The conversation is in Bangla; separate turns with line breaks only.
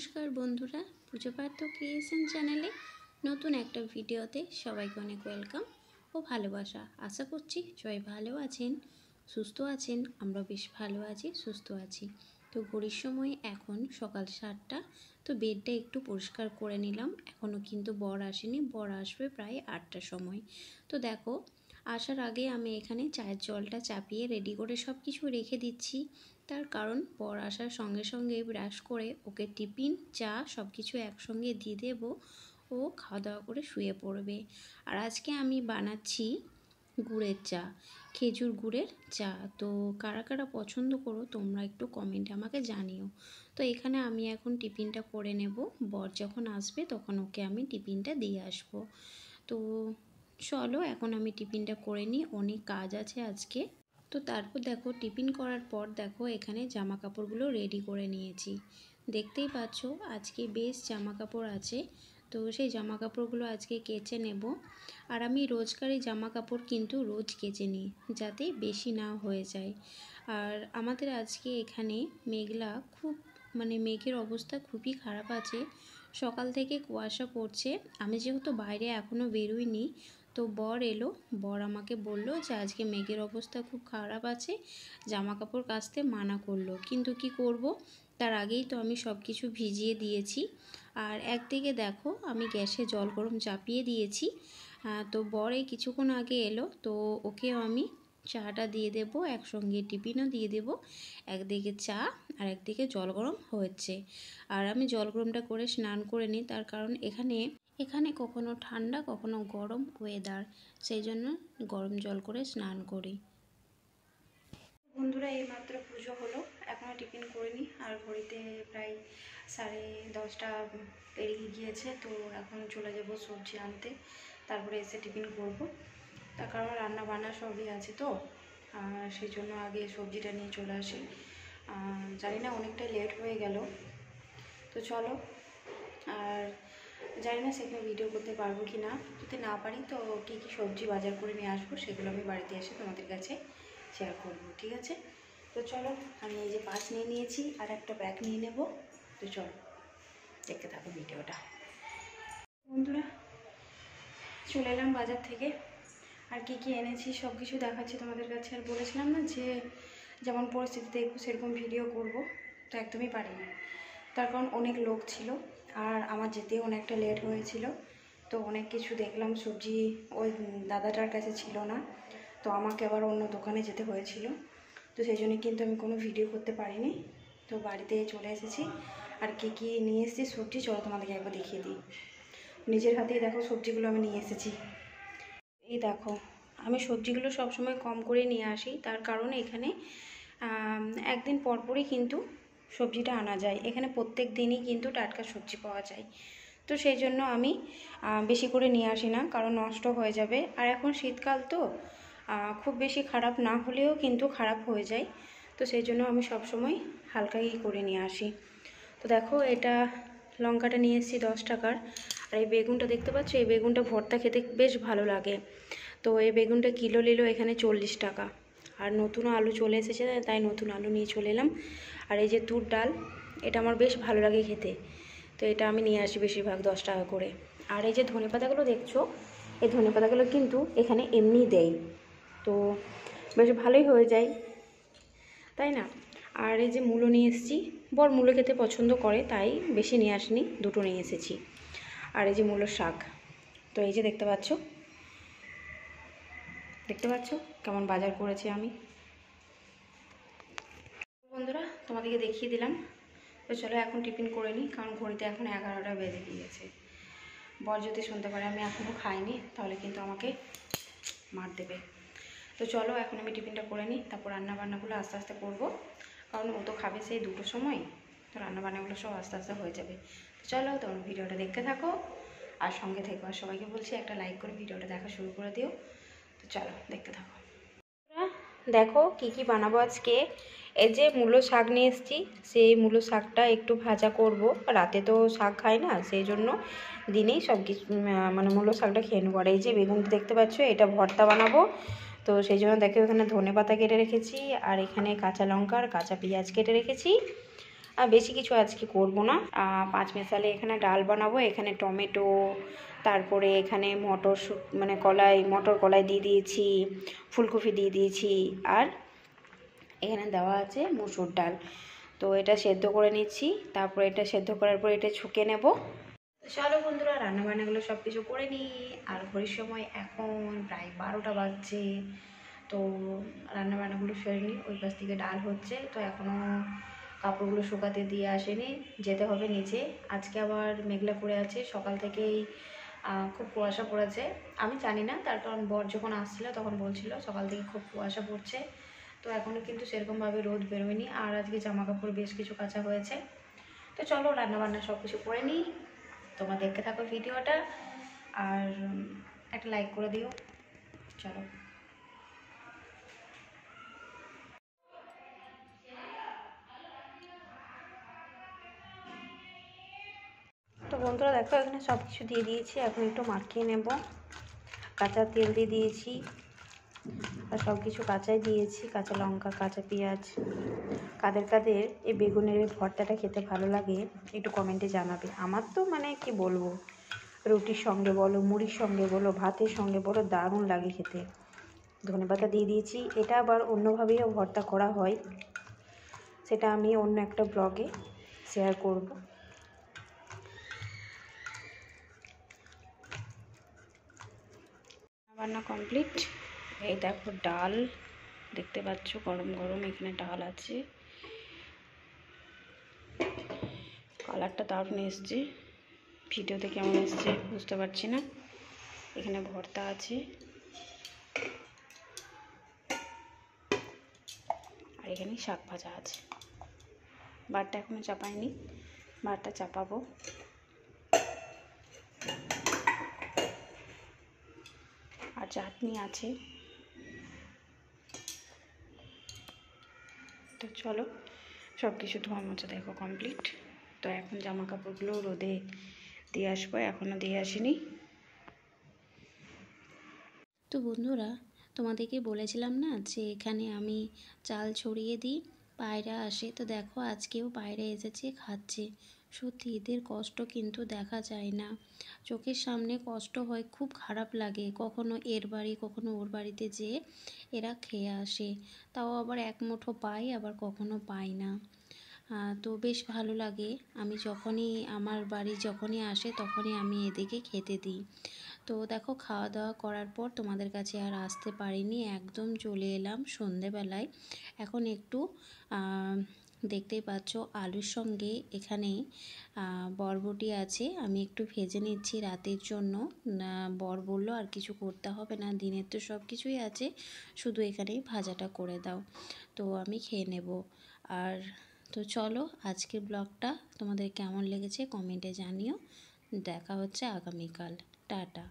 নমস্কার বন্ধুরা, পুজো পার্থ ক্রিয়েশন চ্যানেলে নতুন একটা ভিডিওতে সবাইকে অনেক ওয়েলকাম ও ভালোবাসা। আশা করছি সবাই ভালো আছেন, সুস্থ আছেন। আমরা বেশ ভালো আছি, সুস্থ আছি। তো ঘড়ির সময় এখন সকাল 7টা। তো বেডটা একটু পরিষ্কার করে নিলাম। এখনও কিন্তু বর আসেনি, বর আসবে প্রায় 8টার সময়। তো দেখো, আসার আগে আমি এখানে চায়ের জলটা চাপিয়ে রেডি করে সব কিছু রেখে দিচ্ছি। তার কারণ বর আসার সঙ্গে সঙ্গে ব্রাশ করে ওকে টিফিন চা সব কিছু একসঙ্গে দিয়ে দেবো, ও খাওয়া দাওয়া করে শুয়ে পড়বে। আর আজকে আমি বানাচ্ছি গুড়ের চা, খেজুর গুড়ের চা। তো কারা কারা পছন্দ করো তোমরা একটু কমেন্টে আমাকে জানিও। তো এখানে আমি এখন টিফিনটা করে নেব, বর যখন আসবে তখন ওকে আমি টিফিনটা দিয়ে আসবো। তো চলো এখন আমি টিফিনটা করে নিই, অনেক কাজ আছে আজকে। তো তারপর দেখো, টিফিন করার পর দেখো এখানে জামা কাপড়গুলো রেডি করে নিয়েছি। দেখতেই পাচ্ছ আজকে বেশ জামা কাপড় আছে। তো সেই জামা কাপড়গুলো আজকে কেচে নেব। আর আমি রোজকারই জামা কাপড় কিন্তু রোজ কেচে নিই, যাতে বেশি না হয়ে যায়। আর আমাদের আজকে এখানে মেঘলা, খুব মেঘের অবস্থা খুবই খারাপ আছে। সকাল থেকে কুয়াশা পড়ছে। আমি যেহেতু বাইরে এখনও বেরোইনি, তো বর এলো, বর আমাকে বললো যে আজকে মেঘের অবস্থা খুব খারাপ আছে, জামা কাপড় কাচতে মানা করলো। কিন্তু কি করব, তার আগেই তো আমি সব কিছু ভিজিয়ে দিয়েছি। আর একদিকে দেখো আমি গ্যাসে জল গরম চাপিয়ে দিয়েছি। তো বর এই কিছুক্ষণ আগে এলো, তো ওকেও আমি চাটা দিয়ে দেবো, একসঙ্গে টিফিনও দিয়ে দেবো। একদিকে চা আর একদিকে জল গরম হচ্ছে। আর আমি জল গরমটা করে স্নান করে নিই, তার কারণ এখানে কখনো ঠান্ডা কখনো গরম ওয়েদার, সেই জন্য গরম জল করে স্নান করি। বন্ধুরা, এই মাত্র পুজো হলো, এখনও টিফিন করিনি। আর ঘড়িতে প্রায় 10:30 পেরিয়ে গিয়েছে। তো এখন চলে যাব সবজি আনতে, তারপরে এসে টিফিন করব। তার কারণ রান্না বান্না সবই আছে, তো সেই জন্য আগে সবজিটা নিয়ে চলে আসি। জানি না অনেকটা লেট হয়ে গেল, তো চলো। আর জানি না সেখানে ভিডিও করতে পারবো কি না। যদি না পারি তো কী কী সবজি বাজার করে নিয়ে আসবো সেগুলো আমি বাড়িতে এসে তোমাদের কাছে শেয়ার করবো, ঠিক আছে? তো চলো, আমি এই যে পাঁচ নিয়ে নিয়েছি আর একটা ব্যাগ নিয়ে নেব। তো চলো দেখতে থাকো ভিডিওটা। বন্ধুরা, চলে এলাম বাজার থেকে। আর কি কি এনেছি সব কিছু দেখাচ্ছি তোমাদের কাছে। আর বলেছিলাম না যে যেমন পরিস্থিতি দেখবো সেরকম ভিডিও করব, তো একদমই পারিনি। তার কারণ অনেক লোক ছিল আর আমার যেতে অনেকটা লেট হয়েছিল। তো অনেক কিছু দেখলাম, সবজি ওই দাদাটার কাছে ছিল না, তো আমাকে আবার অন্য দোকানে যেতে হয়েছিল। তো সেই জন্য কিন্তু আমি কোনো ভিডিও করতে পারিনি। তো বাড়িতে চলে এসেছি। আর কি কি নিয়ে এসেছি সবজি, চলো তোমাদেরকে একবার দেখিয়ে দিই। নিজের হাতেই দেখো সবজিগুলো আমি নিয়ে এসেছি। এই দেখো, আমি সবজিগুলো সবসময় কম করে নিয়ে আসি, তার কারণ এখানে একদিন পরপরই কিন্তু সবজিটা আনা যায়। এখানে প্রত্যেক দিনই কিন্তু টাটকা সবজি পাওয়া যায়। তো সেই জন্য আমি বেশি করে নিয়ে আসি না, কারণ নষ্ট হয়ে যাবে। আর এখন শীতকাল, তো খুব বেশি খারাপ না হলেও কিন্তু খারাপ হয়ে যায়। তো সেই জন্য আমি সবসময় হালকাই করে নিয়ে আসি। তো দেখো, এটা লঙ্কাটা নিয়ে এসেছি 10 টাকার। আর এই বেগুনটা দেখতে পাচ্ছ, এই বেগুনটা ভর্তা খেতে বেশ ভালো লাগে। তো এই বেগুনটা কিলো নিল এখানে 40 টাকা। আর নতুন আলু চলে এসেছে, তাই নতুন আলু নিয়ে চলে এলাম। আর এই যে তুর ডাল, এটা আমার বেশ ভালো লাগে খেতে, তো এটা আমি নিয়ে আসি বেশিরভাগ 10 টাকা করে। আর এই যে ধনেপাতাগুলো দেখছো, এই ধনেপাতাগুলো কিন্তু এখানে এমনি দেয়, তো বেশ ভালোই হয়ে যায়, তাই না? আর এই যে মূলো নিয়ে এসেছি, বর মূলো খেতে পছন্দ করে, তাই বেশি নিয়ে আসিনি, দুটো নিয়ে এসেছি। আর এই যে মূলোর শাক, তো এই যে দেখতে পাচ্ছ কেমন বাজার করেছি আমি। বন্ধুরা, তোমাদেরকে দেখিয়ে দিলাম। তো চলো এখন টিফিন করে নিই, কারণ ঘড়িতে এখন 11টা বেজে গিয়েছে। বর যদি শুনতে পারে আমি এখনও খাইনি, তাহলে কিন্তু আমাকে মার দেবে। তো চলো এখন আমি টিফিনটা করে নিই, তারপর রান্নাবান্নাগুলো আস্তে আস্তে করবো, কারণ ও তো খাবে সেই 2টোর সময়। তো রান্নাবান্নাগুলো সব আস্তে আস্তে হয়ে যাবে। তো চলো তোমরা ভিডিওটা দেখতে থাকো আর সঙ্গে থেকো। আর সবাইকে বলছি একটা লাইক করে ভিডিওটা দেখা শুরু করে দিও। তো চলো দেখতে থাকো। দেখো কি কি বানাবো আজকে। এই যে মূলো শাক নিয়ে এসেছি, সেই মূলো শাকটা একটু ভাজা করব। রাতে তো শাক খাই না, সেই জন্য দিনেই সব কিছু মূলো শাকটা খেয়ে নেবো। আর এই যে বেগুনটা দেখতে পাচ্ছ, এটা ভর্তা বানাবো। তো সেই জন্য দেখো এখানে ধনেপাতা কেটে রেখেছি, আর এখানে কাঁচা লঙ্কা আর কাঁচা পেঁয়াজ কেটে রেখেছি। বেশি কিছু আজকে করব না। 5 মেশালে এখানে ডাল বানাবো। এখানে টমেটো, তারপরে এখানে মটর কলাই দিয়ে দিয়েছি, ফুলকপি দিয়ে দিয়েছি, আর এখানে দেওয়া আছে মুসুর ডাল। তো এটা সেদ্ধ করে নিচ্ছি, তারপরে এটা সেদ্ধ করার পর এটা ছুঁকে নেব। চলো বন্ধুরা, রান্নাবান্নাগুলো সব কিছু করে নিই। আর ঘড়ির সময় এখন প্রায় 12টা বাজছে। তো রান্নাবান্নাগুলো সেরে নিই। ওই পাশ থেকে ডাল হচ্ছে, তো এখনও কাপড়গুলো শুকাতে দিয়ে আসেনি, যেতে হবে নিচে। আজকে আবার মেঘলা করে আছে, সকাল থেকেই খুব কুয়াশা পড়েছে। আমি জানি না, তার কারণ বর যখন আসছিল তখন বলছিল সকাল থেকে খুব কুয়াশা পড়ছে। তো এখনও কিন্তু সেরকমভাবে রোদ বেরোয়নি। আর আজকে জামা কাপড় বেশ কিছু কাচা হয়েছে। তো চলো রান্নাবান্না সব কিছু করে নিই। তোমরা দেখতে থাকো ভিডিওটা, আর একটা লাইক করে দিও। চলো। তো বন্ধুরা দেখো, এখানে সব কিছু দিয়ে দিয়েছি। এখন একটু মাখিয়ে নেব। কাঁচা তেল দিয়ে দিয়েছি, আর সব কিছু কাঁচাই দিয়েছি, কাঁচা লঙ্কা, কাঁচা পেঁয়াজ। কাদের এই বেগুনের ভর্তাটা খেতে ভালো লাগে একটু কমেন্টে জানাবে। আমার তো মানে কি বলবো, রুটির সঙ্গে বলো, মুড়ির সঙ্গে বলো, ভাতের সঙ্গে বলো, দারুণ লাগে খেতে। ধনেপাতা দিয়ে দিয়েছি। এটা আবার অন্যভাবেও ভর্তা করা হয়, সেটা আমি অন্য একটা ব্লগে শেয়ার করব। রান্না কমপ্লিট। এই দেখো ডাল দেখতে পাচ্ছ, গরম গরম এখানে ডাল আছে। কালারটা দারুণ এসছে, ভিডিওতে কেমন এসছে বুঝতে পারছি না। এখানে ভর্তা আছে, আর এখানে শাক ভাজা আছে। ভাতটা এখনো চাপাইনি, ভাতটা চাপাবো। আর চাটনি আছে। তো চলো, সব কিছু ধোয়া মোছা দেখো কমপ্লিট। তো এখন জামা কাপড়গুলো রোদে দিয়ে আসবো, এখনও দিয়ে আসিনি। তো বন্ধুরা, তোমাদেরকে বলেছিলাম না যে এখানে আমি চাল ছড়িয়ে দিই, পায়রা আসে। তো দেখো আজকেও পায়রা এসেছে, খাচ্ছে। সত্যি এদের কষ্ট কিন্তু দেখা যায় না, চোখের সামনে কষ্ট হয়, খুব খারাপ লাগে। কখনো এর বাড়ি কখনো ওর বাড়িতে যেয়ে এরা খেয়ে আসে। তাও আবার এক মুঠো পাই, আবার কখনো পাই না। তো বেশ ভালো লাগে। আমি আমার বাড়ি যখনই আসে তখনই আমি এদিকে খেতে দিই। তো দেখো খাওয়া দাওয়া করার পর তোমাদের কাছে আর আসতে পারিনি, একদম চলে এলাম সন্ধেবেলায়। এখন একটু দেখতেই পাচ্ছ আলুর সঙ্গে এখানে বরবটি আছে, আমি একটু ভেজে নিচ্ছি রাতের জন্য। বর বললো আর কিছু করতে হবে না, দিনের তো সব কিছুই আছে, শুধু এখানেই ভাজাটা করে দাও। তো আমি খেয়ে নেব। আর তো চলো, আজকের ব্লগটা তোমাদের কেমন লেগেছে কমেন্টে জানিও। দেখা হচ্ছে আগামীকাল। টাটা।